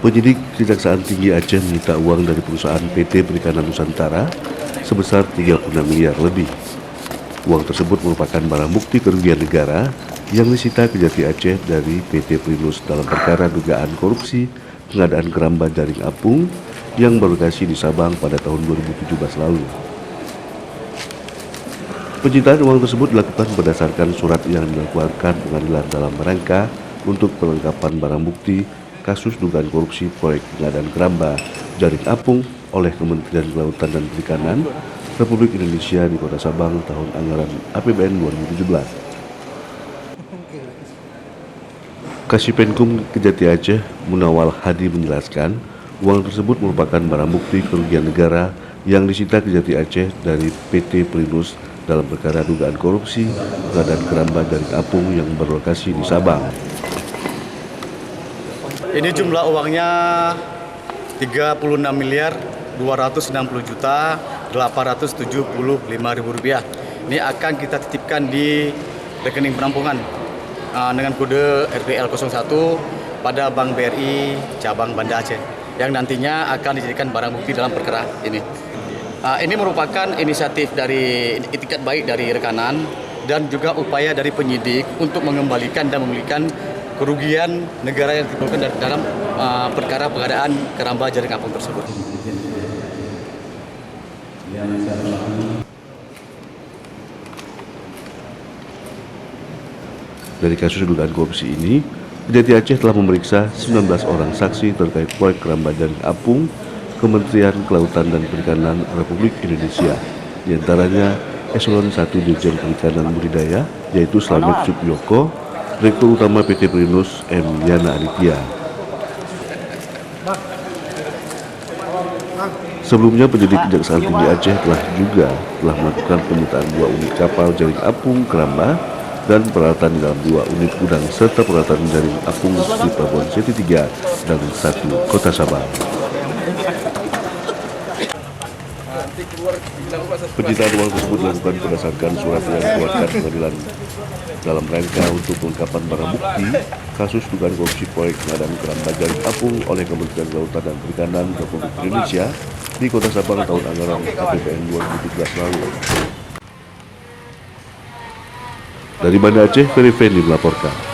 Penyidik Kejaksaan Tinggi Aceh menyita uang dari perusahaan PT Perikanan Nusantara sebesar 36 miliar lebih. Uang tersebut merupakan barang bukti kerugian negara yang disita Kejati Aceh dari PT Perinus dalam perkara dugaan korupsi pengadaan keramba jaring apung yang berlokasi di Sabang pada tahun 2017 lalu. Penyitaan uang tersebut dilakukan berdasarkan surat yang dikeluarkan pengadilan dalam rangka untuk perlengkapan barang bukti kasus dugaan korupsi proyek pengadaan keramba jaring apung oleh Kementerian Kelautan dan Perikanan Republik Indonesia di Kota Sabang tahun anggaran APBN 2017. Kasipenkum Kejati Aceh Munawal Hadi menjelaskan, uang tersebut merupakan barang bukti kerugian negara yang disita Kejati Aceh dari PT Perinus dalam perkara dugaan korupsi pengadaan keramba jaring apung yang berlokasi di Sabang. Ini jumlah uangnya 36 miliar 260 juta 875 ribu rupiah. Ini akan kita titipkan di rekening penampungan dengan kode RPL 01 pada Bank BRI cabang Banda Aceh yang nantinya akan dijadikan barang bukti dalam perkara ini. Ini merupakan inisiatif dari itikat baik dari rekanan dan juga upaya dari penyidik untuk mengembalikan dan memulihkan kerugian negara yang ditimbulkan dalam perkara pengadaan keramba jaring apung tersebut. Dari kasus dugaan korupsi ini, Kejati Aceh telah memeriksa 19 orang saksi terkait proyek keramba jaring apung Kementerian Kelautan dan Perikanan Republik Indonesia, di antaranya Eselon 1 Dirjen Perikanan Budidaya, yaitu Slamet Subyoko, Direktur Utama PT Perinus M. Yana Aditya. Sebelumnya, penyidik Kejaksaan Tinggi Aceh telah melakukan penyitaan 2 unit kapal jaring apung keramba dan peralatan di dalam 2 unit gudang serta peralatan jaring apung di Pelabuhan Seti 3 dan 1 Kota Sabang. Penyitaan uang tersebut dilakukan berdasarkan surat yang dikeluarkan pengadilan dalam rangka untuk kelengkapan barang bukti kasus dugaan korupsi proyek pengadaan keramba jaring apung oleh Kementerian Kelautan dan Perikanan Republik Indonesia di Kota Sabang tahun anggaran APBN 2017 lalu. Dari Banda Aceh, Ferry Fendi melaporkan.